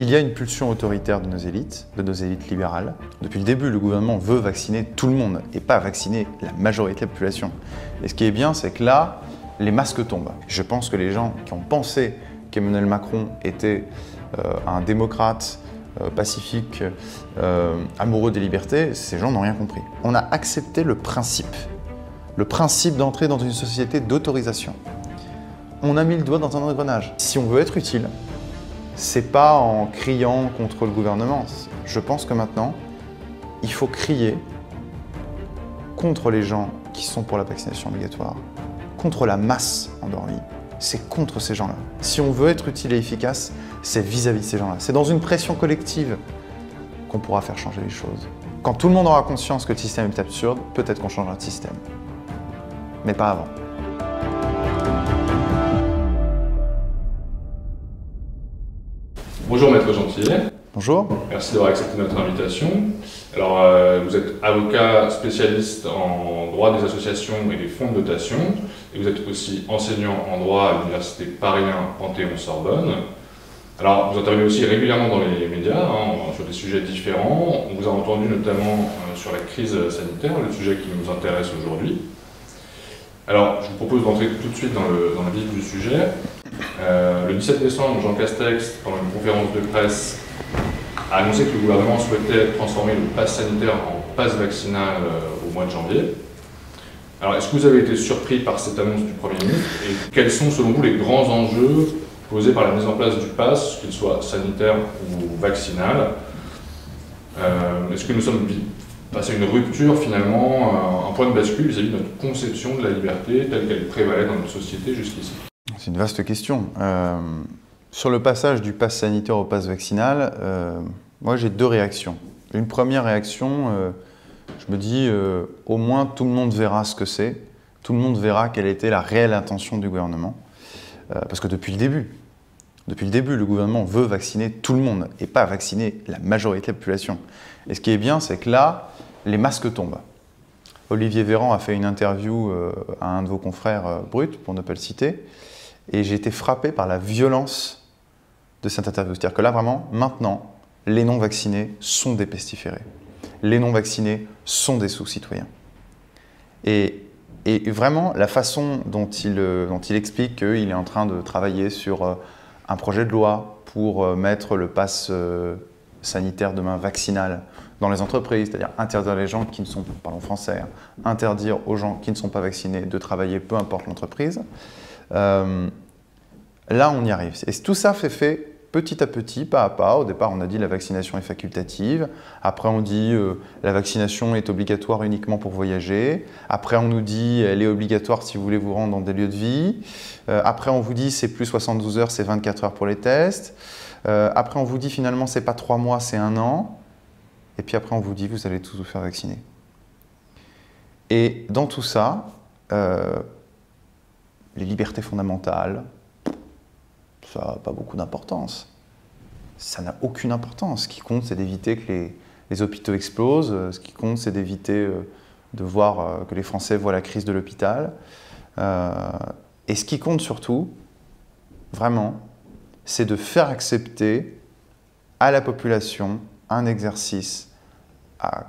Il y a une pulsion autoritaire de nos élites libérales. Depuis le début, le gouvernement veut vacciner tout le monde et pas vacciner la majorité de la population. Et ce qui est bien, c'est que là, les masques tombent. Je pense que les gens qui ont pensé qu'Emmanuel Macron était un démocrate pacifique, amoureux des libertés, ces gens n'ont rien compris. On a accepté le principe d'entrer dans une société d'autorisation. On a mis le doigt dans un engrenage. Si on veut être utile, c'est pas en criant contre le gouvernement. Je pense que maintenant, il faut crier contre les gens qui sont pour la vaccination obligatoire, contre la masse endormie. C'est contre ces gens-là. Si on veut être utile et efficace, c'est vis-à-vis de ces gens-là. C'est dans une pression collective qu'on pourra faire changer les choses. Quand tout le monde aura conscience que le système est absurde, peut-être qu'on changera de système. Mais pas avant. Bonjour Maître Gentillet. Bonjour. Merci d'avoir accepté notre invitation. Alors, vous êtes avocat spécialiste en droit des associations et des fonds de dotation, et vous êtes aussi enseignant en droit à l'université Paris 1 Panthéon-Sorbonne. Alors, vous intervenez aussi régulièrement dans les médias, sur des sujets différents. On vous a entendu notamment sur la crise sanitaire, le sujet qui nous intéresse aujourd'hui. Alors, je vous propose d'entrer tout de suite dans le vif du sujet. Le 17 décembre, Jean Castex, pendant une conférence de presse, a annoncé que le gouvernement souhaitait transformer le pass sanitaire en pass vaccinal au mois de janvier. Alors, est-ce que vous avez été surpris par cette annonce du Premier ministre et quels sont, selon vous, les grands enjeux posés par la mise en place du pass, qu'il soit sanitaire ou vaccinal? Est-ce que nous sommes passés à une rupture, finalement, un point de bascule vis-à-vis de notre conception de la liberté telle qu'elle prévalait dans notre société jusqu'ici? C'est une vaste question. Sur le passage du pass sanitaire au pass vaccinal, moi j'ai deux réactions. Une première réaction, je me dis au moins tout le monde verra ce que c'est, tout le monde verra quelle était la réelle intention du gouvernement. Parce que depuis le début, le gouvernement veut vacciner tout le monde et pas vacciner la majorité de la population. Et ce qui est bien, c'est que là, les masques tombent. Olivier Véran a fait une interview à un de vos confrères Brut, pour ne pas le citer, et j'ai été frappé par la violence de cette interview. C'est-à-dire que là, vraiment, maintenant, les non-vaccinés sont des pestiférés. Les non-vaccinés sont des sous-citoyens. Et vraiment, la façon dont il explique qu'il est en train de travailler sur un projet de loi pour mettre le pass sanitaire demain vaccinal dans les entreprises, c'est-à-dire interdire les gens qui ne sont, parlons français, interdire aux gens qui ne sont pas vaccinés de travailler, peu importe l'entreprise. Là, on y arrive. Et tout ça fait petit à petit, pas à pas. Au départ, on a dit la vaccination est facultative. Après, on dit la vaccination est obligatoire uniquement pour voyager. Après, on nous dit elle est obligatoire si vous voulez vous rendre dans des lieux de vie. Après, on vous dit c'est plus 72 heures, c'est 24 heures pour les tests. Après, on vous dit finalement c'est pas 3 mois, c'est 1 an. Et puis après, on vous dit vous allez tous vous faire vacciner. Et dans tout ça, les libertés fondamentales, ça n'a pas beaucoup d'importance. Ça n'a aucune importance. Ce qui compte, c'est d'éviter que les hôpitaux explosent. Ce qui compte, c'est d'éviter de voir que les Français voient la crise de l'hôpital. Et ce qui compte surtout, vraiment, c'est de faire accepter à la population un exercice à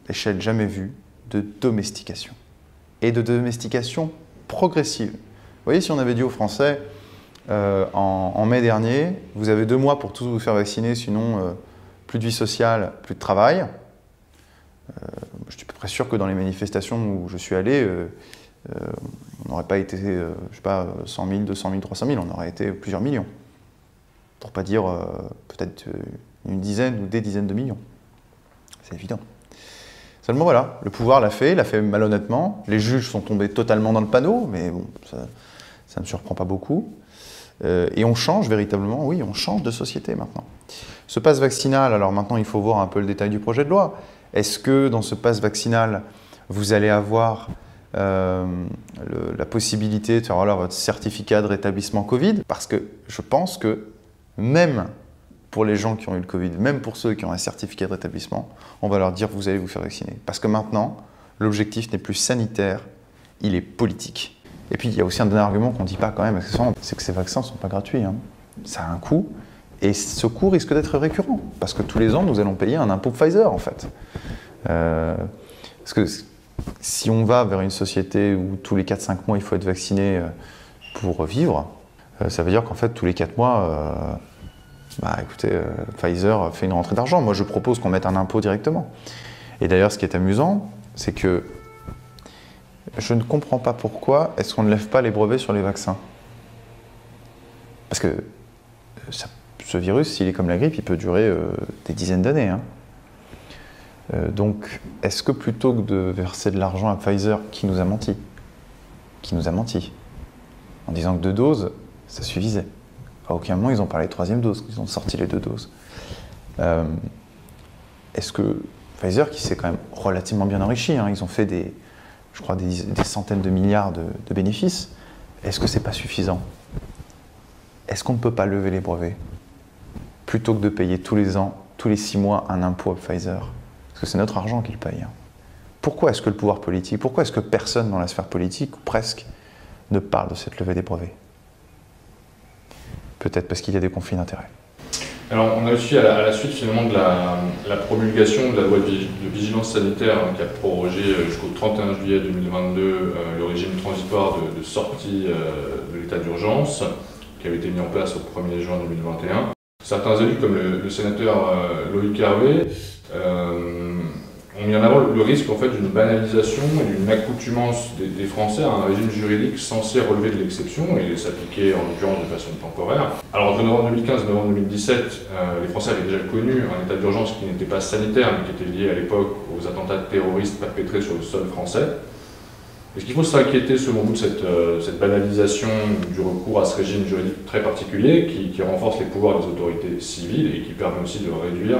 échelle jamais vue de domestication. Et de domestication progressive. Vous voyez, si on avait dit aux Français, en mai dernier, vous avez 2 mois pour tous vous faire vacciner, sinon plus de vie sociale, plus de travail. Je suis à peu près sûr que dans les manifestations où je suis allé, on n'aurait pas été, je sais pas, 100 000, 200 000, 300 000, on aurait été plusieurs millions. Pour ne pas dire peut-être une dizaine ou des dizaines de millions. C'est évident. Seulement voilà, le pouvoir l'a fait malhonnêtement. Les juges sont tombés totalement dans le panneau, mais bon, ça ne me surprend pas beaucoup. Et on change véritablement, oui, on change de société maintenant. Ce pass vaccinal, alors maintenant il faut voir un peu le détail du projet de loi. Est-ce que dans ce pass vaccinal, vous allez avoir la possibilité de faire alors, votre certificat de rétablissement Covid? Parce que je pense que même pour les gens qui ont eu le Covid, même pour ceux qui ont un certificat de rétablissement, on va leur dire vous allez vous faire vacciner. Parce que maintenant, l'objectif n'est plus sanitaire, il est politique. Et puis il y a aussi un dernier argument qu'on ne dit pas quand même, c'est que ces vaccins ne sont pas gratuits. Ça a un coût Et ce coût risque d'être récurrent, parce que tous les ans, nous allons payer un impôt Pfizer, en fait. Parce que si on va vers une société où tous les 4-5 mois, il faut être vacciné pour vivre, ça veut dire qu'en fait, tous les 4 mois, écoutez, Pfizer fait une rentrée d'argent. Moi, je propose qu'on mette un impôt directement. Et d'ailleurs, ce qui est amusant, c'est que je ne comprends pas pourquoi est-ce qu'on ne lève pas les brevets sur les vaccins. Parce que ce virus, s'il est comme la grippe, il peut durer des dizaines d'années. Hein. Donc, est-ce que plutôt que de verser de l'argent à Pfizer, qui nous a menti, en disant que 2 doses, ça suffisait. À aucun moment, ils ont parlé de 3e dose, ils ont sorti les 2 doses. Est-ce que Pfizer, qui s'est quand même relativement bien enrichi, hein, ils ont fait des centaines de milliards de bénéfices, est-ce que c'est pas suffisant? Est-ce qu'on ne peut pas lever les brevets plutôt que de payer tous les ans, tous les 6 mois, un impôt à Pfizer? Parce que c'est notre argent qu'ils payent. Hein. Pourquoi est-ce que le pouvoir politique, pourquoi est-ce que personne dans la sphère politique, ou presque, ne parle de cette levée des brevets? Peut-être parce qu'il y a des conflits d'intérêts. Alors, on a aussi, à la suite finalement de la promulgation de la loi de vigilance sanitaire qui a prorogé jusqu'au 31 juillet 2022 le régime transitoire de sortie de l'état d'urgence, qui avait été mis en place au 1er juin 2021. Certains élus, comme le sénateur Loïc Hervé, ont mis en avant le risque en fait, d'une banalisation et d'une accoutumance des Français à un régime juridique censé relever de l'exception et s'appliquer en l'occurrence de façon temporaire. Alors entre novembre 2015 et novembre 2017, les Français avaient déjà connu un état d'urgence qui n'était pas sanitaire mais qui était lié à l'époque aux attentats terroristes perpétrés sur le sol français. Est-ce qu'il faut s'inquiéter selon vous de cette banalisation du recours à ce régime juridique très particulier qui renforce les pouvoirs des autorités civiles et qui permet aussi de réduire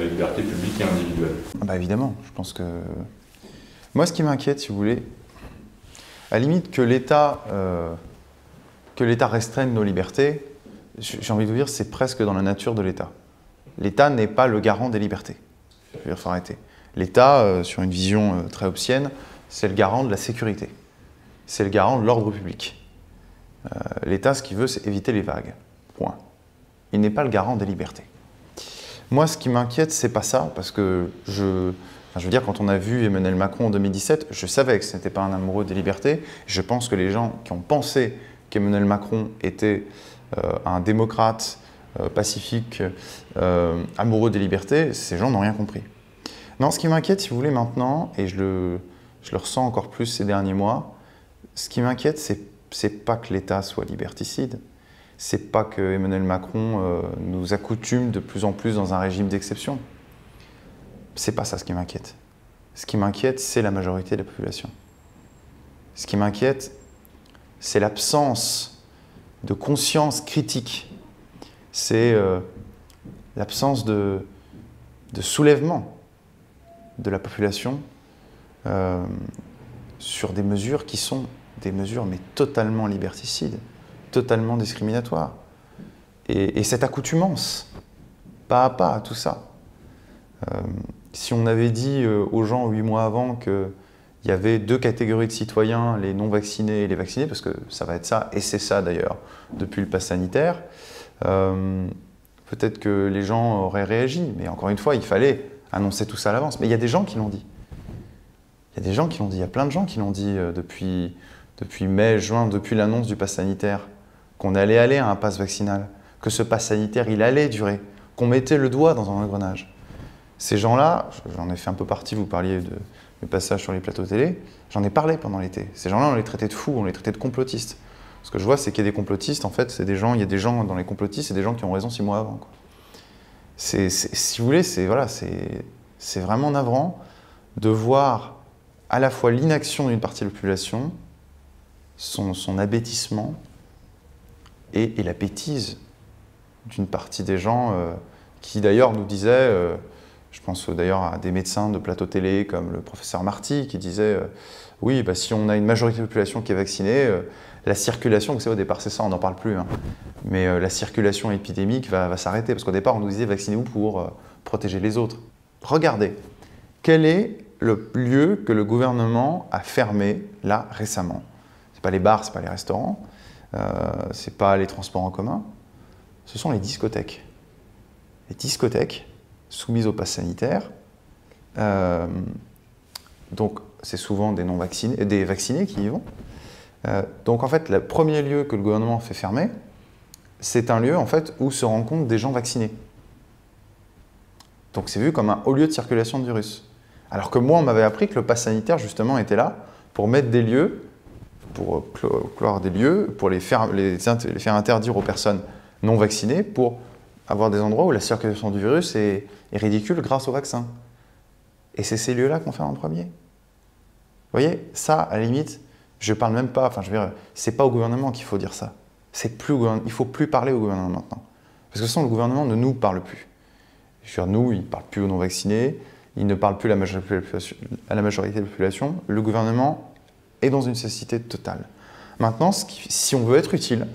les libertés publiques et individuelles? Évidemment, je pense que... Moi, ce qui m'inquiète, si vous voulez, à la limite que l'État restreigne nos libertés, j'ai envie de vous dire, c'est presque dans la nature de l'État. L'État n'est pas le garant des libertés. Il faut arrêter. L'État, sur une vision très hobbesienne, c'est le garant de la sécurité. C'est le garant de l'ordre public. L'État, ce qu'il veut, c'est éviter les vagues. Point. Il n'est pas le garant des libertés. Moi, ce qui m'inquiète, c'est pas ça, parce que je veux dire, quand on a vu Emmanuel Macron en 2017, je savais que ce n'était pas un amoureux des libertés. Je pense que les gens qui ont pensé qu'Emmanuel Macron était un démocrate pacifique, amoureux des libertés, ces gens n'ont rien compris. Non, ce qui m'inquiète, si vous voulez, maintenant, et je le ressens encore plus ces derniers mois, ce qui m'inquiète, c'est pas que l'État soit liberticide. C'est pas que Emmanuel Macron nous accoutume de plus en plus dans un régime d'exception. C'est pas ça ce qui m'inquiète. Ce qui m'inquiète, c'est la majorité de la population. Ce qui m'inquiète, c'est l'absence de conscience critique. C'est l'absence de soulèvement de la population sur des mesures qui sont des mesures mais totalement liberticides, totalement discriminatoires. Et cette accoutumance, pas à pas, à tout ça. Si on avait dit aux gens 8 mois avant qu'il y avait 2 catégories de citoyens, les non-vaccinés et les vaccinés, parce que ça va être ça, et c'est ça d'ailleurs, depuis le pass sanitaire, peut-être que les gens auraient réagi, mais encore une fois, il fallait annoncer tout ça à l'avance. Mais il y a des gens qui l'ont dit. Il y a des gens qui l'ont dit, il y a plein de gens qui l'ont dit depuis mai, juin, depuis l'annonce du pass sanitaire, qu'on allait aller à un pass vaccinal, que ce pass sanitaire, il allait durer, qu'on mettait le doigt dans un engrenage. Ces gens-là, j'en ai fait un peu partie, vous parliez de mes passages sur les plateaux télé, j'en ai parlé pendant l'été. Ces gens-là, on les traitait de fous, on les traitait de complotistes. Ce que je vois, c'est qu'il y a des complotistes, en fait, il y a des gens dans les complotistes, c'est des gens qui ont raison 6 mois avant, quoi. Si vous voulez, c'est vraiment navrant de voir à la fois l'inaction d'une partie de la population, son abêtissement et la bêtise d'une partie des gens qui d'ailleurs nous disaient, je pense d'ailleurs à des médecins de plateau télé comme le professeur Marty qui disait oui, si on a une majorité de la population qui est vaccinée, la circulation, vous savez au départ c'est ça, on n'en parle plus, hein, mais la circulation épidémique va s'arrêter parce qu'au départ on nous disait vaccinez-vous pour protéger les autres. Regardez, quel est le lieu que le gouvernement a fermé là récemment? C'est pas les bars, c'est pas les restaurants, c'est pas les transports en commun. ce sont les discothèques. Les discothèques soumises au pass sanitaire, donc c'est souvent des non-vaccinés, des vaccinés qui y vont. Donc en fait, le premier lieu que le gouvernement fait fermer, c'est un lieu en fait où se rencontrent des gens vaccinés. Donc c'est vu comme un haut lieu de circulation de virus. Alors que moi, on m'avait appris que le pass sanitaire justement était là pour mettre des lieux, pour clore des lieux, pour les faire interdire aux personnes non vaccinées, pour avoir des endroits où la circulation du virus est ridicule grâce au vaccin. Et c'est ces lieux-là qu'on fait en premier. Vous voyez, ça, à la limite, je ne parle même pas, enfin je veux dire, c'est pas au gouvernement qu'il faut dire ça. Il ne faut plus parler au gouvernement maintenant. Parce que de toute façon, le gouvernement ne nous parle plus. Je veux dire, nous, il ne parle plus aux non-vaccinés, il ne parle plus à la majorité de la population. Le gouvernement est dans une cécité totale. Maintenant, si on veut être utile,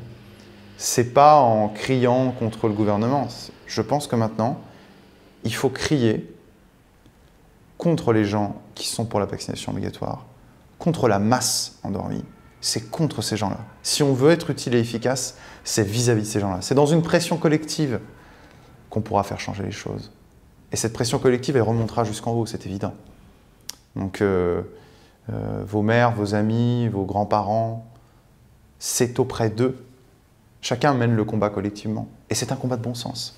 c'est pas en criant contre le gouvernement. Je pense que maintenant, il faut crier contre les gens qui sont pour la vaccination obligatoire, contre la masse endormie. C'est contre ces gens-là. Si on veut être utile et efficace, c'est vis-à-vis de ces gens-là. C'est dans une pression collective qu'on pourra faire changer les choses. Et cette pression collective, elle remontera jusqu'en haut, c'est évident. Donc, vos mères, vos amis, vos grands-parents, c'est auprès d'eux. Chacun mène le combat collectivement. Et c'est un combat de bon sens.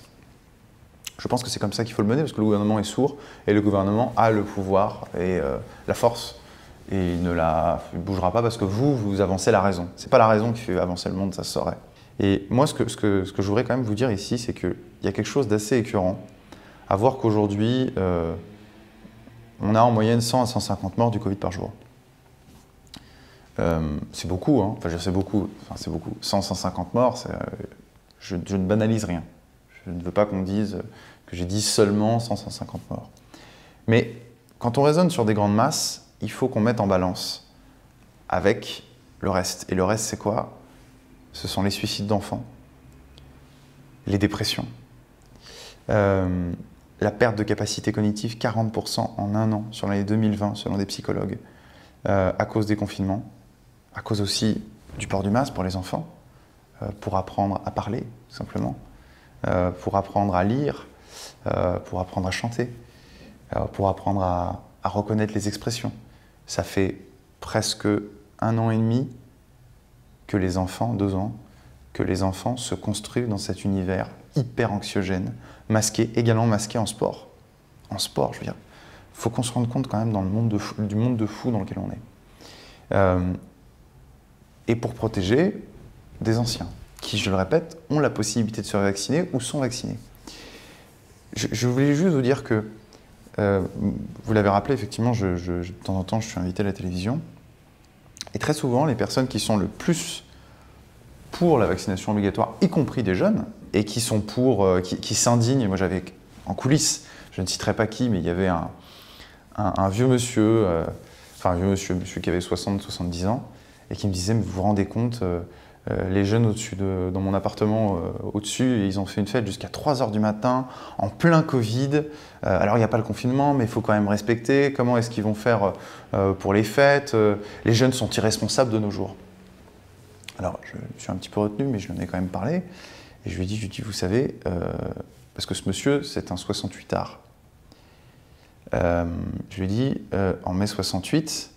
Je pense que c'est comme ça qu'il faut le mener, parce que le gouvernement est sourd, et le gouvernement a le pouvoir et la force. Et il ne bougera pas parce que vous avancez la raison. Ce n'est pas la raison qui fait avancer le monde, ça se saurait. Et moi, ce que je voudrais quand même vous dire ici, c'est qu'il y a quelque chose d'assez écœurant à voir qu'aujourd'hui, on a en moyenne 100 à 150 morts du Covid par jour. C'est beaucoup, hein. Enfin, c'est beaucoup. Enfin, c'est beaucoup. 100, 150 morts, je ne banalise rien. Je ne veux pas qu'on dise que j'ai dit seulement 100, 150 morts. Mais quand on raisonne sur des grandes masses, il faut qu'on mette en balance avec le reste. Et le reste, c'est quoi? Ce sont les suicides d'enfants, les dépressions, la perte de capacité cognitive, 40% en un an sur l'année 2020, selon des psychologues, à cause des confinements, à cause aussi du port du masque pour les enfants, pour apprendre à parler, tout simplement, pour apprendre à lire, pour apprendre à chanter, pour apprendre à reconnaître les expressions. Ça fait presque 1 an et demi que les enfants, 2 ans, que les enfants se construisent dans cet univers hyper anxiogène, également masqué en sport. En sport, je veux dire. Il faut qu'on se rende compte quand même dans le monde du monde de fou dans lequel on est. Et pour protéger des anciens, qui, je le répète, ont la possibilité de se vacciner ou sont vaccinés. Je voulais juste vous dire que, vous l'avez rappelé, effectivement, de temps en temps, je suis invité à la télévision. Et très souvent, les personnes qui sont le plus pour la vaccination obligatoire, y compris des jeunes, et qui sont qui s'indignent. Moi, j'avais en coulisses, je ne citerai pas qui, mais il y avait un vieux monsieur, un monsieur qui avait 60-70 ans, et qui me disait, mais vous vous rendez compte, les jeunes dans mon appartement au-dessus, ils ont fait une fête jusqu'à 3 h du matin, en plein Covid. Alors il n'y a pas le confinement, mais il faut quand même respecter. Comment est-ce qu'ils vont faire pour les fêtes? Les jeunes sont irresponsables de nos jours. Alors je me suis un petit peu retenu, mais je lui en ai quand même parlé. Et je lui ai dit, vous savez, parce que ce monsieur, c'est un 68ard. Je lui ai dit, en mai 68,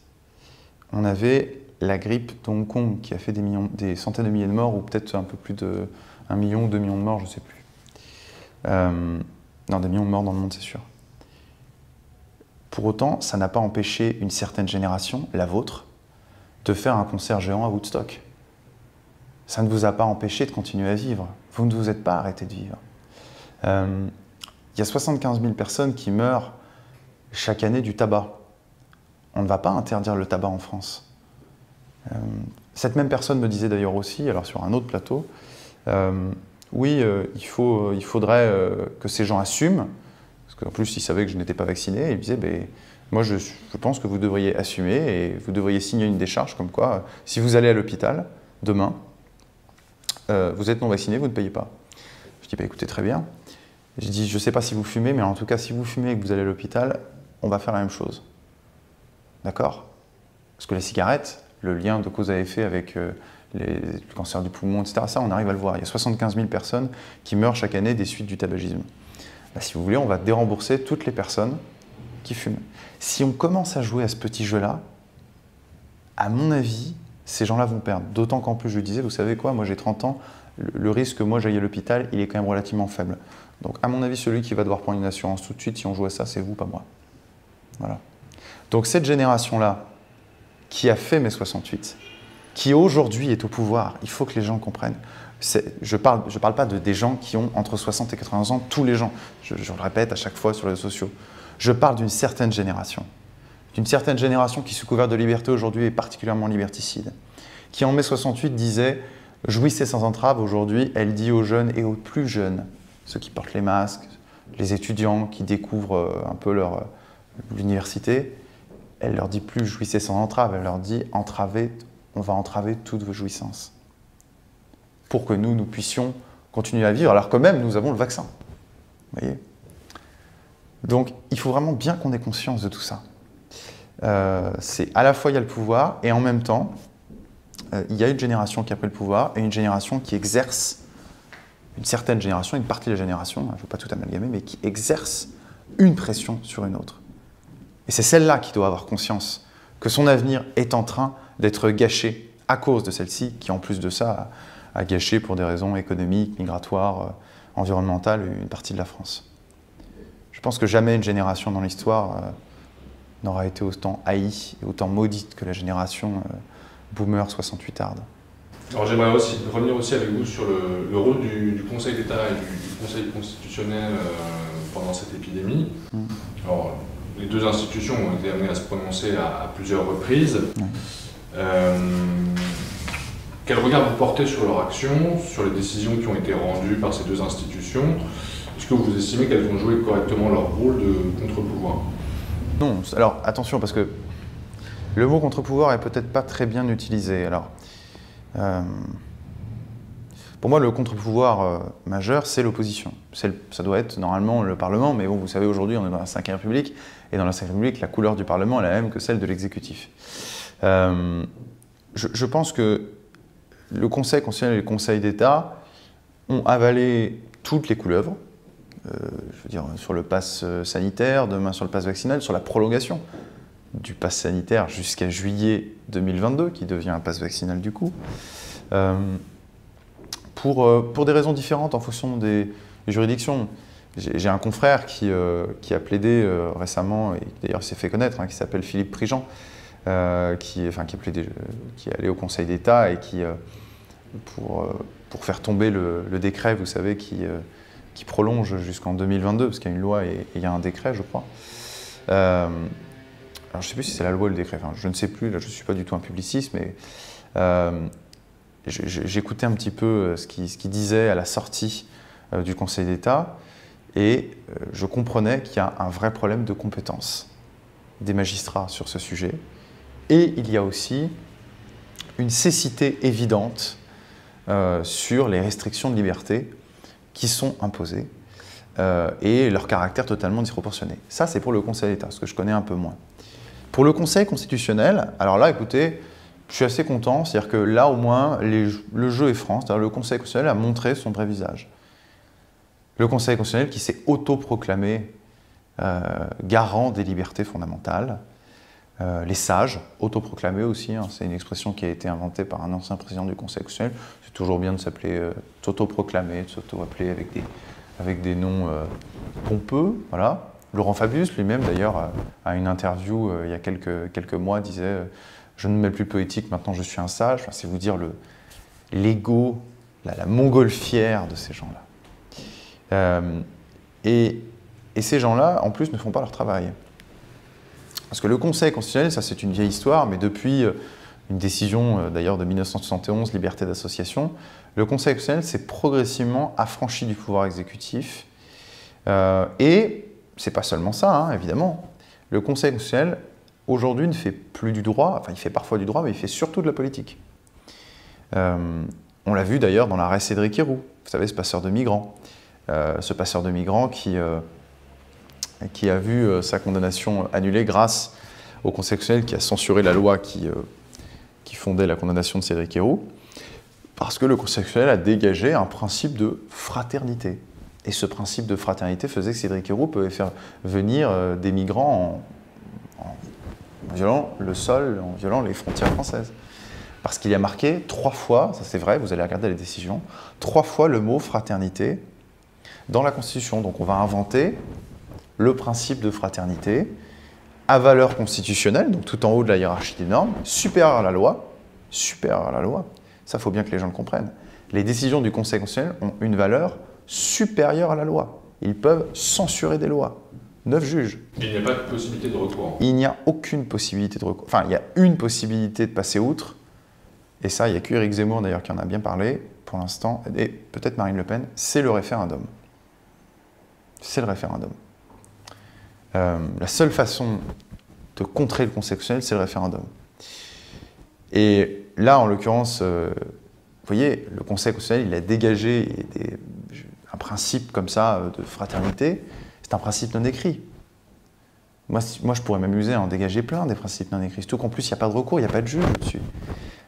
on avait la grippe d'Hong Kong qui a fait des centaines de milliers de morts, ou peut-être un peu plus de 1 million, 2 millions de morts, je ne sais plus. Non, des millions de morts dans le monde, c'est sûr. Pour autant, ça n'a pas empêché une certaine génération, la vôtre, de faire un concert géant à Woodstock. Ça ne vous a pas empêché de continuer à vivre. Vous ne vous êtes pas arrêté de vivre. Il y a 75 000 personnes qui meurent chaque année du tabac. On ne va pas interdire le tabac en France. Cette même personne me disait d'ailleurs aussi, alors sur un autre plateau, oui, il faudrait que ces gens assument, parce qu'en plus, il savait que je n'étais pas vacciné, et il me disait, moi, je pense que vous devriez assumer, et vous devriez signer une décharge comme quoi, si vous allez à l'hôpital, demain, vous êtes non vacciné, vous ne payez pas. Je dis, écoutez, très bien. Je dis, je ne sais pas si vous fumez, mais en tout cas, si vous fumez et que vous allez à l'hôpital, on va faire la même chose. D'accord? Parce que la cigarette, le lien de cause à effet avec le cancer du poumon, etc. Ça, on arrive à le voir. Il y a 75 000 personnes qui meurent chaque année des suites du tabagisme. Là, si vous voulez, on va dérembourser toutes les personnes qui fument. Si on commence à jouer à ce petit jeu-là, à mon avis, ces gens-là vont perdre. D'autant qu'en plus, je le disais, vous savez quoi, moi j'ai 30 ans, le risque que moi j'aille à l'hôpital, il est quand même relativement faible. Donc à mon avis, celui qui va devoir prendre une assurance tout de suite, si on joue à ça, c'est vous, pas moi. Voilà. Donc cette génération-là, qui a fait mai 68, qui aujourd'hui est au pouvoir, il faut que les gens comprennent. Je parle pas des gens qui ont entre 60 et 80 ans, tous les gens. Je le répète à chaque fois sur les réseaux sociaux. Je parle d'une certaine génération. D'une certaine génération qui, sous couvert de liberté, aujourd'hui est particulièrement liberticide. Qui en mai 68 disait « jouissez sans entrave », aujourd'hui elle dit aux jeunes et aux plus jeunes, ceux qui portent les masques, les étudiants qui découvrent un peu l'université, elle leur dit plus « jouissez sans entrave », elle leur dit « on va entraver toutes vos jouissances » pour que nous puissions continuer à vivre alors que même nous avons le vaccin. Vous voyez ? Donc il faut vraiment bien qu'on ait conscience de tout ça. C'est à la fois il y a le pouvoir et en même temps il y a une génération qui a pris le pouvoir et une génération qui exerce, une certaine génération, une partie de la génération, je ne veux pas tout amalgamer, mais qui exerce une pression sur une autre. Et c'est celle-là qui doit avoir conscience que son avenir est en train d'être gâché à cause de celle-ci, qui en plus de ça a gâché pour des raisons économiques, migratoires, environnementales une partie de la France. Je pense que jamais une génération dans l'histoire n'aura été autant haïe et autant maudite que la génération boomer 68arde. Alors j'aimerais aussi revenir aussi avec vous sur le rôle du Conseil d'État et du Conseil constitutionnel pendant cette épidémie. Alors, les deux institutions ont été amenées à se prononcer à plusieurs reprises. Quel regard vous portez sur leur action, sur les décisions qui ont été rendues par ces deux institutions? Est-ce que vous estimez qu'elles ont joué correctement leur rôle de contre-pouvoir? Non, alors attention, parce que le mot contre-pouvoir est peut-être pas très bien utilisé. Alors, pour moi, le contre-pouvoir majeur, c'est l'opposition. Ça doit être normalement le Parlement, mais bon, vous savez, aujourd'hui, on est dans la Ve République, et dans la Ve République, la couleur du Parlement est la même que celle de l'exécutif. Je pense que le Conseil constitutionnel et le Conseil d'État ont avalé toutes les couleuvres, je veux dire, sur le pass sanitaire, demain sur le pass vaccinal, sur la prolongation du pass sanitaire jusqu'à juillet 2022, qui devient un pass vaccinal du coup, pour des raisons différentes en fonction des juridictions. J'ai un confrère qui a plaidé récemment, et d'ailleurs s'est fait connaître, qui s'appelle Philippe Prigent, qui est allé au Conseil d'État et qui, pour faire tomber le décret, vous savez, qui prolonge jusqu'en 2022, parce qu'il y a une loi et il y a un décret, je crois. Alors, je ne sais plus si c'est la loi ou le décret, enfin, je ne sais plus, là, je ne suis pas du tout un publiciste, mais j'écoutais un petit peu ce qu'il disait à la sortie du Conseil d'État, et je comprenais qu'il y a un vrai problème de compétence des magistrats sur ce sujet, et il y a aussi une cécité évidente sur les restrictions de liberté qui sont imposées et leur caractère totalement disproportionné. Ça, c'est pour le Conseil d'État, ce que je connais un peu moins. Pour le Conseil constitutionnel, alors là, écoutez, je suis assez content, c'est-à-dire que là, au moins, le jeu est franc, c'est-à-dire le Conseil constitutionnel a montré son vrai visage. Le Conseil constitutionnel qui s'est autoproclamé garant des libertés fondamentales, les sages, autoproclamés aussi, c'est une expression qui a été inventée par un ancien président du Conseil constitutionnel. C'est toujours bien de s'appeler, s'autoproclamer, de s'auto-appeler avec des noms pompeux, voilà. Laurent Fabius lui-même d'ailleurs, à une interview il y a quelques mois, disait « Je ne me mets plus poétique, maintenant je suis un sage ». Enfin, c'est vous dire l'ego, la montgolfière de ces gens-là. Et ces gens-là, en plus, ne font pas leur travail. Parce que le Conseil constitutionnel, ça c'est une vieille histoire, mais depuis une décision d'ailleurs de 1971, liberté d'association, le Conseil constitutionnel s'est progressivement affranchi du pouvoir exécutif. Et c'est pas seulement ça, évidemment. Le Conseil constitutionnel, aujourd'hui, ne fait plus du droit, enfin il fait parfois du droit, mais il fait surtout de la politique. On l'a vu d'ailleurs dans l'arrêt Cédric Herrou, vous savez, ce passeur de migrants. Ce passeur de migrants qui a vu sa condamnation annulée grâce au Conseil constitutionnel qui a censuré la loi qui fondait la condamnation de Cédric Herrou. Parce que le Conseil constitutionnel a dégagé un principe de fraternité. Et ce principe de fraternité faisait que Cédric Herrou pouvait faire venir des migrants en violant le sol, en violant les frontières françaises. Parce qu'il y a marqué 3 fois, ça c'est vrai, vous allez regarder les décisions, 3 fois le mot fraternité dans la Constitution. Donc on va inventer le principe de fraternité à valeur constitutionnelle, donc tout en haut de la hiérarchie des normes, supérieur à la loi, supérieur à la loi. Ça, il faut bien que les gens le comprennent. Les décisions du Conseil constitutionnel ont une valeur supérieure à la loi. Ils peuvent censurer des lois. 9 juges. Et il n'y a pas de possibilité de recours. Il n'y a aucune possibilité de recours. Enfin, il y a une possibilité de passer outre, et ça, il n'y a qu'Éric Zemmour d'ailleurs qui en a bien parlé pour l'instant, et peut-être Marine Le Pen, c'est le référendum. C'est le référendum. La seule façon de contrer le Conseil constitutionnel, c'est le référendum. Et là, en l'occurrence, vous voyez, le Conseil constitutionnel, il a dégagé un principe comme ça de fraternité. C'est un principe non écrit. Moi, je pourrais m'amuser à en dégager plein des principes non écrits. Surtout qu'en plus, il n'y a pas de recours, il n'y a pas de juge dessus.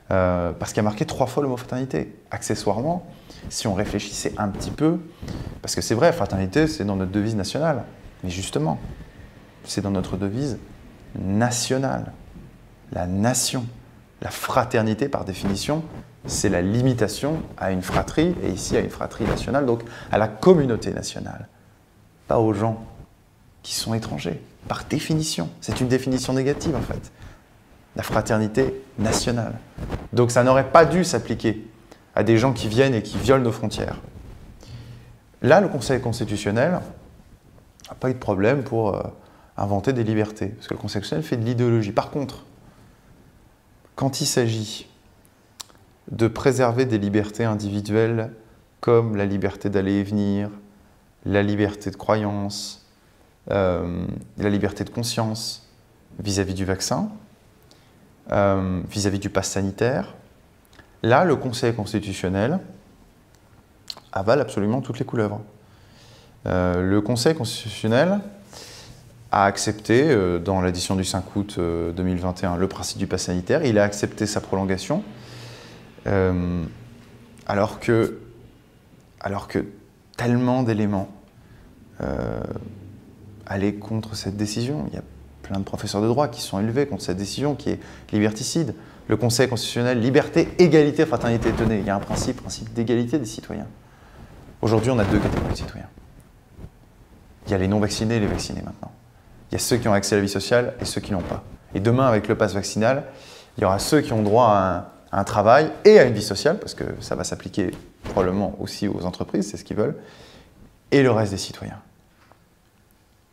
Parce qu'il y a marqué 3 fois le mot fraternité. Accessoirement, si on réfléchissait un petit peu, parce que c'est vrai, fraternité, c'est dans notre devise nationale. Mais justement, c'est dans notre devise nationale. La nation. La fraternité, par définition, c'est la limitation à une fratrie, et ici à une fratrie nationale, donc à la communauté nationale. Pas aux gens qui sont étrangers, par définition. C'est une définition négative, en fait. La fraternité nationale. Donc ça n'aurait pas dû s'appliquer à des gens qui viennent et qui violent nos frontières. Là, le Conseil constitutionnel n'a pas eu de problème pour inventer des libertés, parce que le Conseil constitutionnel fait de l'idéologie. Par contre, quand il s'agit de préserver des libertés individuelles comme la liberté d'aller et venir, la liberté de croyance, la liberté de conscience vis-à-vis du vaccin, vis-à-vis du pass sanitaire, là, le Conseil constitutionnel avale absolument toutes les couleuvres. Le Conseil constitutionnel a accepté, dans l'édition du 5 août 2021, le principe du pass sanitaire. Il a accepté sa prolongation, alors que tellement d'éléments allaient contre cette décision. Il y a plein de professeurs de droit qui sont élevés contre cette décision qui est liberticide. Le Conseil constitutionnel, liberté, égalité, fraternité, tenez, il y a un principe d'égalité des citoyens. Aujourd'hui, on a 2 catégories de citoyens. Il y a les non-vaccinés et les vaccinés maintenant. Il y a ceux qui ont accès à la vie sociale et ceux qui n'ont pas. Et demain, avec le pass vaccinal, il y aura ceux qui ont droit à un travail et à une vie sociale, parce que ça va s'appliquer probablement aussi aux entreprises, c'est ce qu'ils veulent, et le reste des citoyens.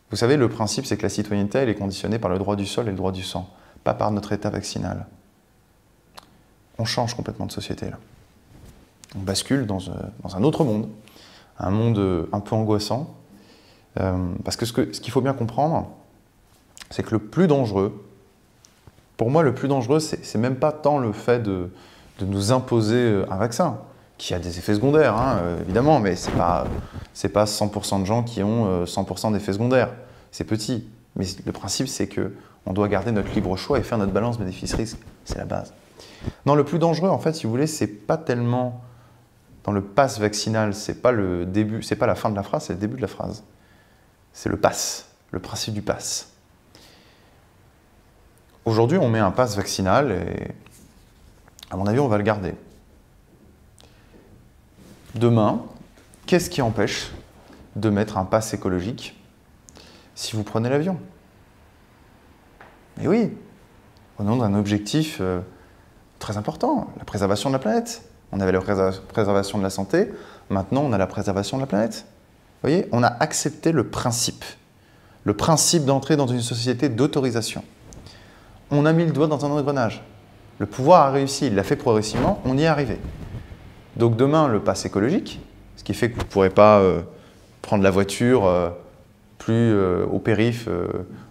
Vous savez, le principe, c'est que la citoyenneté, elle est conditionnée par le droit du sol et le droit du sang, pas par notre état vaccinal. On change complètement de société, là. On bascule dans un autre monde, un monde un peu angoissant, parce que ce qu'il faut bien comprendre, c'est que le plus dangereux, pour moi, le plus dangereux, c'est même pas tant le fait de nous imposer un vaccin, qui a des effets secondaires, hein, évidemment, mais c'est pas 100% de gens qui ont 100% d'effets secondaires. C'est petit. Mais le principe, c'est qu'on doit garder notre libre choix et faire notre balance bénéfice-risque. C'est la base. Non, le plus dangereux, en fait, si vous voulez, c'est pas tellement dans le pass vaccinal, c'est pas le début, c'est pas la fin de la phrase, c'est le début de la phrase. C'est le pass, le principe du pass. Aujourd'hui, on met un pass vaccinal et, à mon avis, on va le garder. Demain, qu'est-ce qui empêche de mettre un pass écologique si vous prenez l'avion? Mais oui, au nom d'un objectif très important, la préservation de la planète. On avait la préservation de la santé, maintenant on a la préservation de la planète. Vous voyez, on a accepté le principe d'entrer dans une société d'autorisation. On a mis le doigt dans un engrenage. Le pouvoir a réussi, il l'a fait progressivement, on y est arrivé. Donc demain, le pass écologique, ce qui fait que vous ne pourrez pas prendre la voiture plus au périph'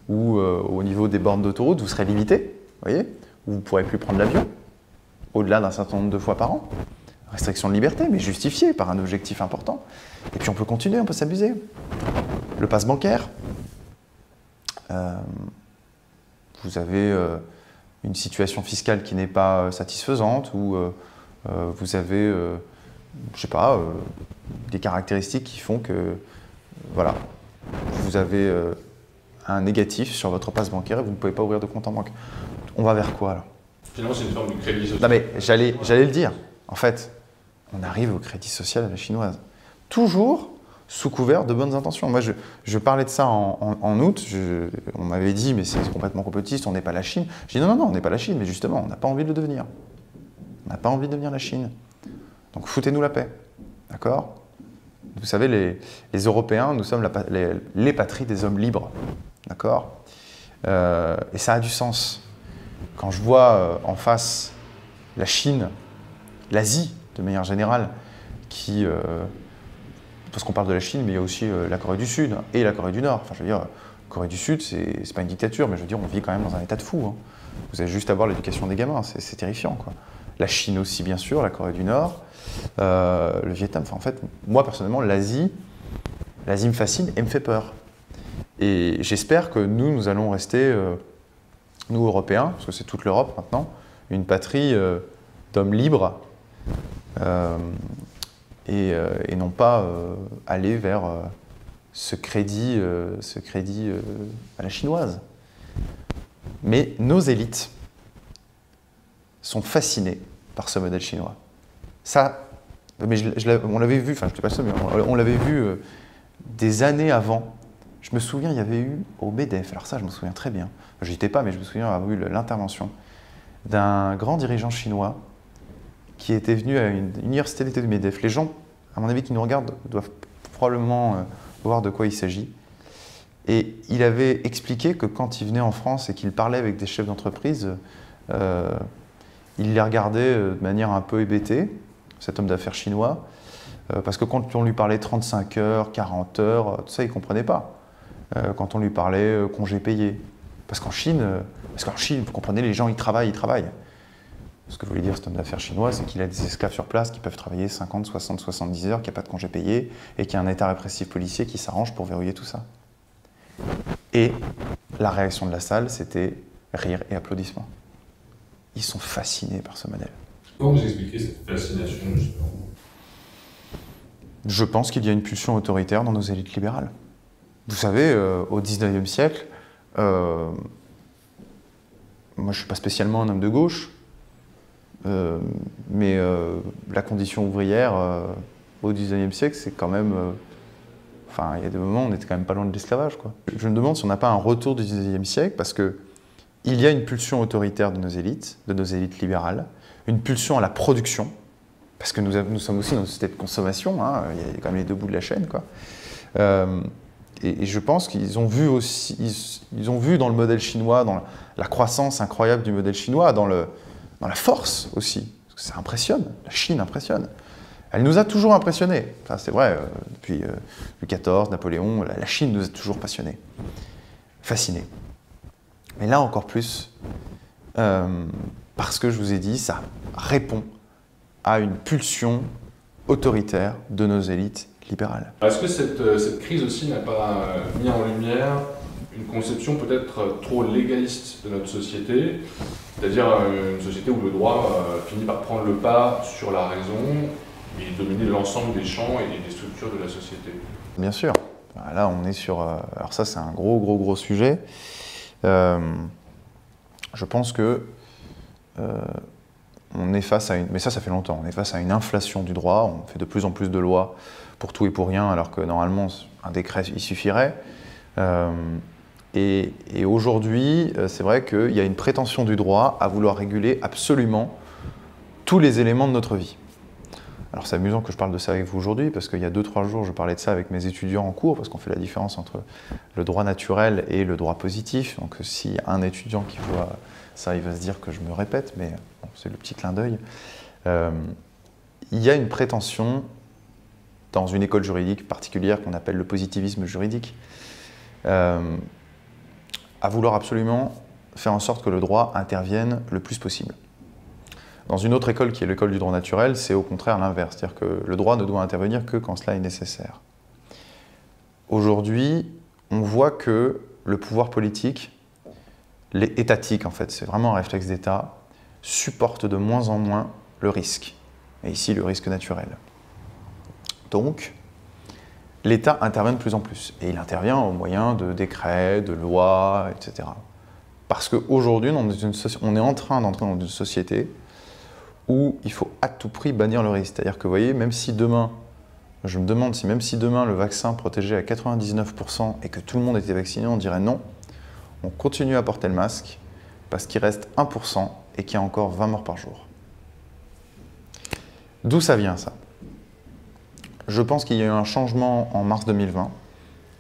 ou au niveau des bornes d'autoroute, vous serez limité, vous voyez, vous ne pourrez plus prendre l'avion au-delà d'un certain nombre de fois par an. Restriction de liberté, mais justifiée par un objectif important. Et puis on peut continuer, on peut s'amuser. Le pass bancaire. Vous avez une situation fiscale qui n'est pas satisfaisante ou vous avez, je sais pas, des caractéristiques qui font que, voilà, vous avez un négatif sur votre passe bancaire et vous ne pouvez pas ouvrir de compte en banque. On va vers quoi, là? Finalement, c'est une forme de crédit social. Non mais j'allais le dire. En fait, on arrive au crédit social à la chinoise. Toujours sous couvert de bonnes intentions. Moi, je parlais de ça en août. On m'avait dit, mais c'est complètement complotiste, on n'est pas la Chine. J'ai dit, non, on n'est pas la Chine, mais justement, on n'a pas envie de le devenir. On n'a pas envie de devenir la Chine. Donc foutez-nous la paix. D'accord? Vous savez, les Européens, nous sommes les patries des hommes libres. D'accord? Et ça a du sens. Quand je vois en face la Chine, l'Asie de manière générale, qui, parce qu'on parle de la Chine, mais il y a aussi la Corée du Sud et la Corée du Nord. Enfin, je veux dire, Corée du Sud, c'est pas une dictature, mais je veux dire, on vit quand même dans un état de fou. Hein. Vous avez juste à voir l'éducation des gamins, c'est terrifiant, quoi. La Chine aussi, bien sûr, la Corée du Nord, le Vietnam. Enfin, en fait, moi, personnellement, l'Asie me fascine et me fait peur. Et j'espère que nous allons rester, nous, Européens, parce que c'est toute l'Europe maintenant, une patrie d'hommes libres, et non pas aller vers ce crédit à la chinoise. Mais nos élites sont fascinées par ce modèle chinois. Ça, mais on l'avait vu, enfin je n'étais pas seul, mais on l'avait vu des années avant. Je me souviens, il y avait eu au MEDEF, alors ça je me souviens très bien, je n'y étais pas, mais je me souviens avoir eu l'intervention d'un grand dirigeant chinois qui était venu à une université d'été du MEDEF. Les gens, à mon avis, qui nous regardent, doivent probablement voir de quoi il s'agit. Et il avait expliqué que quand il venait en France et qu'il parlait avec des chefs d'entreprise, il les regardait de manière un peu hébétée, cet homme d'affaires chinois, parce que quand on lui parlait 35 heures, 40 heures, tout ça, il ne comprenait pas. Quand on lui parlait congé payé. Parce qu'en Chine, vous comprenez, les gens, ils travaillent. Ce que voulait dire cet homme d'affaires chinois, c'est qu'il a des esclaves sur place qui peuvent travailler 50, 60, 70 heures, qu'il n'y a pas de congé payé, et qu'il y a un état répressif policier qui s'arrange pour verrouiller tout ça. Et la réaction de la salle, c'était rire et applaudissements. Ils sont fascinés par ce modèle. Comment vous expliquez cette fascination, justement? Je pense qu'il y a une pulsion autoritaire dans nos élites libérales. Vous savez, au XIXe siècle, moi je ne suis pas spécialement un homme de gauche, mais la condition ouvrière au XIXe siècle, c'est quand même... Enfin, il y a des moments où on était quand même pas loin de l'esclavage, quoi. Je me demande si on n'a pas un retour du XIXe siècle, parce qu'il y a une pulsion autoritaire de nos élites libérales, une pulsion à la production, parce que nous sommes aussi dans une société de consommation, hein, il y a quand même les deux bouts de la chaîne, quoi. Et je pense qu'ils ont vu aussi, ils ont vu dans le modèle chinois, dans la croissance incroyable du modèle chinois, dans la force aussi, parce que ça impressionne, la Chine impressionne. Elle nous a toujours impressionnés, enfin, c'est vrai, depuis Louis XIV, Napoléon, la Chine nous a toujours passionnés, fascinés. Mais là encore plus, parce que je vous ai dit, ça répond à une pulsion autoritaire de nos élites libérales. Est-ce que cette crise aussi n'a pas mis en lumière une conception peut-être trop légaliste de notre société, c'est-à-dire une société où le droit finit par prendre le pas sur la raison et dominer l'ensemble des champs et des structures de la société? Bien sûr. Là, on est sur... alors ça, c'est un gros sujet. Je pense que on est face à une... Mais ça fait longtemps. On est face à une inflation du droit. On fait de plus en plus de lois pour tout et pour rien, alors que normalement, un décret, il suffirait. Et aujourd'hui, c'est vrai qu'il y a une prétention du droit à vouloir réguler absolument tous les éléments de notre vie. Alors c'est amusant que je parle de ça avec vous aujourd'hui, parce qu'il y a 2-3 jours, je parlais de ça avec mes étudiants en cours, parce qu'on fait la différence entre le droit naturel et le droit positif. Donc s'il y a un étudiant qui voit ça, il va se dire que je me répète, mais bon, c'est le petit clin d'œil. Il y a une prétention dans une école juridique particulière qu'on appelle le positivisme juridique, à vouloir absolument faire en sorte que le droit intervienne le plus possible. Dans une autre école qui est l'école du droit naturel, c'est au contraire l'inverse, c'est-à-dire que le droit ne doit intervenir que quand cela est nécessaire. Aujourd'hui, on voit que le pouvoir politique, étatique en fait, c'est vraiment un réflexe d'État, supporte de moins en moins le risque. et ici le risque naturel. Donc, l'État intervient de plus en plus, et il intervient au moyen de décrets, de lois, etc. Parce qu'aujourd'hui, on est en train d'entrer dans une société où il faut à tout prix bannir le risque. C'est-à-dire que, vous voyez, même si demain, je me demande si même si demain le vaccin protégeait à 99% et que tout le monde était vacciné, on dirait non, on continue à porter le masque parce qu'il reste 1% et qu'il y a encore 20 morts par jour. D'où ça vient, ça? Je pense qu'il y a eu un changement en mars 2020.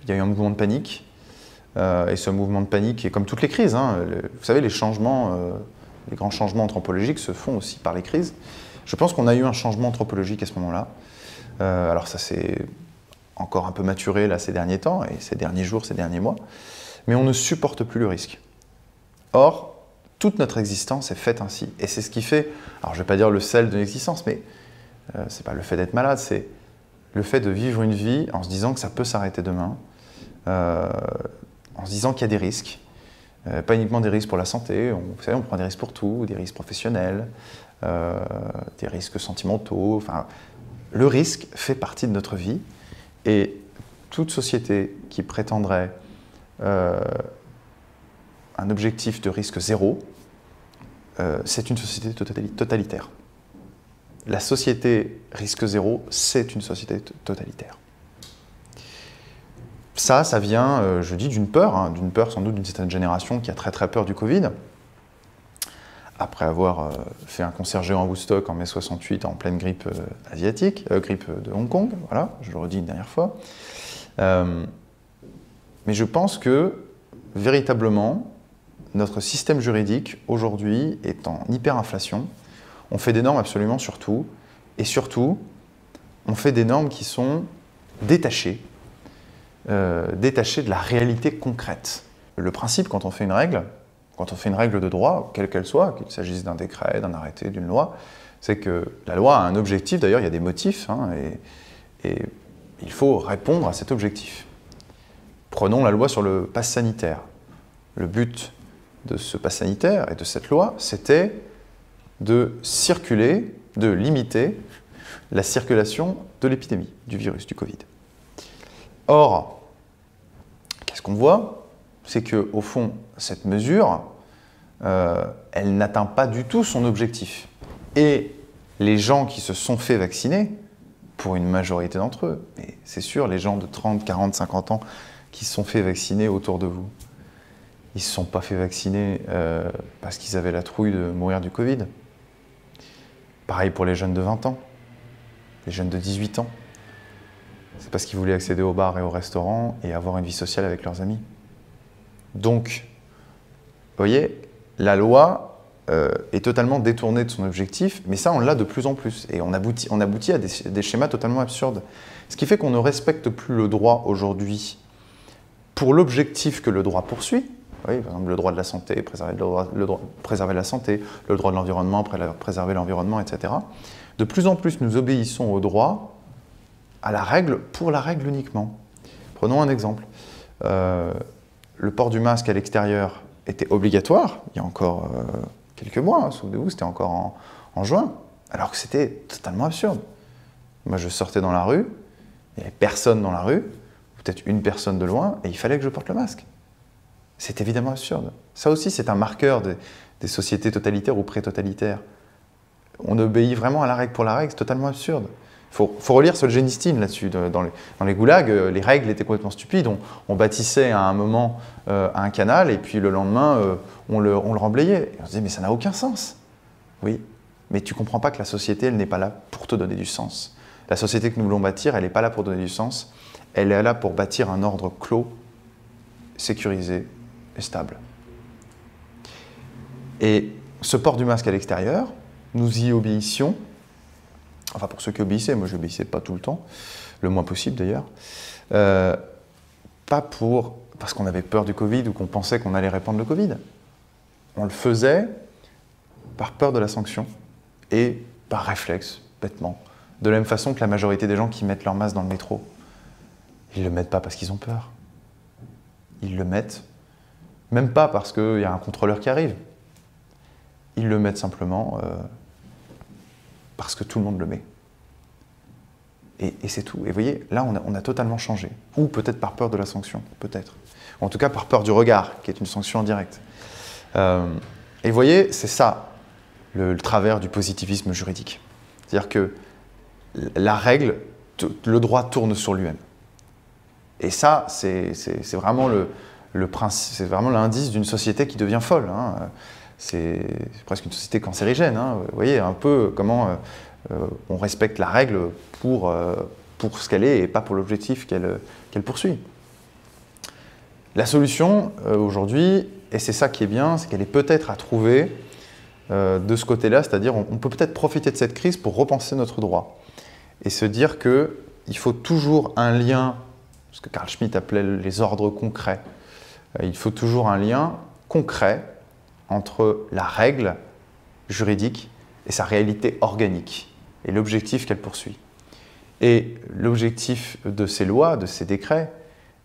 Il y a eu un mouvement de panique. Et ce mouvement de panique est comme toutes les crises. Hein. Vous savez, les grands changements anthropologiques se font aussi par les crises. Je pense qu'on a eu un changement anthropologique à ce moment-là. Alors ça s'est encore un peu maturé là, ces derniers temps, et ces derniers jours, ces derniers mois. Mais on ne supporte plus le risque. Or, toute notre existence est faite ainsi. Et c'est ce qui fait, alors je ne vais pas dire le sel de l'existence, mais ce n'est pas le fait d'être malade, c'est le fait de vivre une vie en se disant que ça peut s'arrêter demain, en se disant qu'il y a des risques, pas uniquement des risques pour la santé, vous savez, on prend des risques pour tout, des risques professionnels, des risques sentimentaux, enfin, le risque fait partie de notre vie, et toute société qui prétendrait un objectif de risque zéro, c'est une société totalitaire. La société risque zéro, c'est une société totalitaire. Ça vient, je dis, d'une peur sans doute d'une certaine génération qui a très très peur du Covid. Après avoir fait un concert géant à Woodstock en mai 68 en pleine grippe asiatique, grippe de Hong Kong, voilà, je le redis une dernière fois. Mais je pense que, véritablement, notre système juridique, aujourd'hui, est en hyperinflation. On fait des normes absolument sur tout, et surtout, on fait des normes qui sont détachées de la réalité concrète. Le principe, quand on fait une règle de droit, quelle qu'elle soit, qu'il s'agisse d'un décret, d'un arrêté, d'une loi, c'est que la loi a un objectif, d'ailleurs il y a des motifs, hein, et il faut répondre à cet objectif. Prenons la loi sur le pass sanitaire. Le but de ce pass sanitaire et de cette loi, c'était de limiter la circulation de l'épidémie, du virus, du Covid. Or, qu'est-ce qu'on voit? C'est qu'au fond, cette mesure, elle n'atteint pas du tout son objectif. Et les gens qui se sont fait vacciner, pour une majorité d'entre eux, et c'est sûr, les gens de 30, 40, 50 ans qui se sont fait vacciner autour de vous, ils ne se sont pas fait vacciner parce qu'ils avaient la trouille de mourir du Covid. Pareil pour les jeunes de 20 ans, les jeunes de 18 ans. C'est parce qu'ils voulaient accéder aux bars et aux restaurants et avoir une vie sociale avec leurs amis. Donc, vous voyez, la loi est totalement détournée de son objectif, mais ça, on l'a de plus en plus. Et on aboutit à des schémas totalement absurdes. Ce qui fait qu'on ne respecte plus le droit aujourd'hui pour l'objectif que le droit poursuit. Oui, par exemple, le droit de la santé, préserver la santé, le droit de l'environnement, préserver l'environnement, etc. De plus en plus, nous obéissons au droit, à la règle, pour la règle uniquement. Prenons un exemple. Le port du masque à l'extérieur était obligatoire, il y a encore quelques mois, hein, souvenez-vous, c'était encore en juin, alors que c'était totalement absurde. Moi, je sortais dans la rue, il n'y avait personne dans la rue, peut-être une personne de loin, et il fallait que je porte le masque. C'est évidemment absurde. Ça aussi, c'est un marqueur des sociétés totalitaires ou pré-totalitaires. On obéit vraiment à la règle pour la règle, c'est totalement absurde. Il faut relire Solzhenitsyn là-dessus. Dans les goulags, les règles étaient complètement stupides. On bâtissait à un moment un canal et puis le lendemain, on le remblayait. Et on se disait, mais ça n'a aucun sens. Oui, mais tu ne comprends pas que la société, elle n'est pas là pour te donner du sens. La société que nous voulons bâtir, elle n'est pas là pour donner du sens. Elle est là pour bâtir un ordre clos, sécurisé et stable. Et ce port du masque à l'extérieur, nous y obéissions. Enfin, pour ceux qui obéissaient, moi je n'obéissais pas tout le temps, le moins possible d'ailleurs, pas parce qu'on avait peur du Covid ou qu'on pensait qu'on allait répandre le Covid. On le faisait par peur de la sanction et par réflexe, bêtement. De la même façon que la majorité des gens qui mettent leur masque dans le métro. Ils ne le mettent pas parce qu'ils ont peur. Ils le mettent, même pas parce qu'il y a un contrôleur qui arrive. Ils le mettent simplement parce que tout le monde le met. Et c'est tout. Et vous voyez, là, on a totalement changé. Ou peut-être par peur de la sanction, peut-être. Ou en tout cas, par peur du regard, qui est une sanction indirecte. Et vous voyez, c'est ça, le travers du positivisme juridique. C'est-à-dire que la règle, le droit tourne sur lui-même. Et ça, c'est vraiment le principe, c'est vraiment l'indice d'une société qui devient folle. Hein. C'est presque une société cancérigène. Hein. Vous voyez un peu comment on respecte la règle pour ce qu'elle est et pas pour l'objectif qu'elle poursuit. La solution aujourd'hui, et c'est ça qui est bien, c'est qu'elle est peut-être à trouver de ce côté-là, c'est-à-dire on peut peut-être profiter de cette crise pour repenser notre droit et se dire qu'il faut toujours un lien, ce que Carl Schmitt appelait les ordres concrets, il faut toujours un lien concret entre la règle juridique et sa réalité organique et l'objectif qu'elle poursuit. Et l'objectif de ces lois, de ces décrets,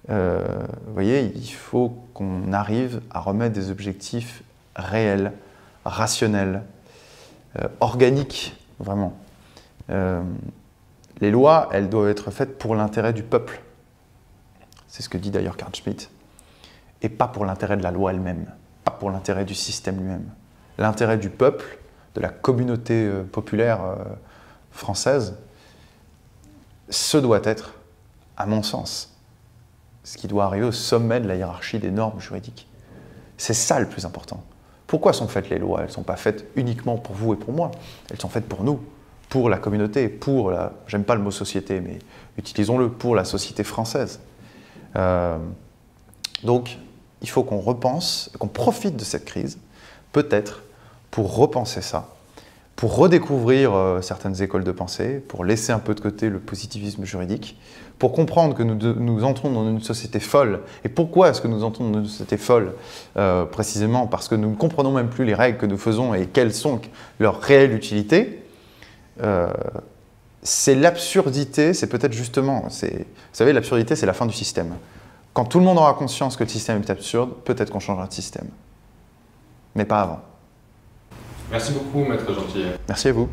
vous voyez, il faut qu'on arrive à remettre des objectifs réels, rationnels, organiques, vraiment. Les lois, elles doivent être faites pour l'intérêt du peuple. C'est ce que dit d'ailleurs Carl Schmitt. Et pas pour l'intérêt de la loi elle-même, pas pour l'intérêt du système lui-même. L'intérêt du peuple, de la communauté populaire française, ce doit être, à mon sens, ce qui doit arriver au sommet de la hiérarchie des normes juridiques. C'est ça le plus important. Pourquoi sont faites les lois? Elles ne sont pas faites uniquement pour vous et pour moi. Elles sont faites pour nous, pour la communauté, pour la... J'aime pas le mot société, mais utilisons-le, pour la société française. Donc, il faut qu'on repense, qu'on profite de cette crise, peut-être, pour repenser ça, pour redécouvrir certaines écoles de pensée, pour laisser un peu de côté le positivisme juridique, pour comprendre que nous entrons dans une société folle. Et pourquoi est-ce que nous entrons dans une société folle? Précisément parce que nous ne comprenons même plus les règles que nous faisons et quelles sont leur réelle utilité. C'est l'absurdité, c'est peut-être justement, vous savez, l'absurdité, c'est la fin du système. Quand tout le monde aura conscience que le système est absurde, peut-être qu'on changera de système. Mais pas avant. Merci beaucoup, Maître Gentillet. Merci à vous.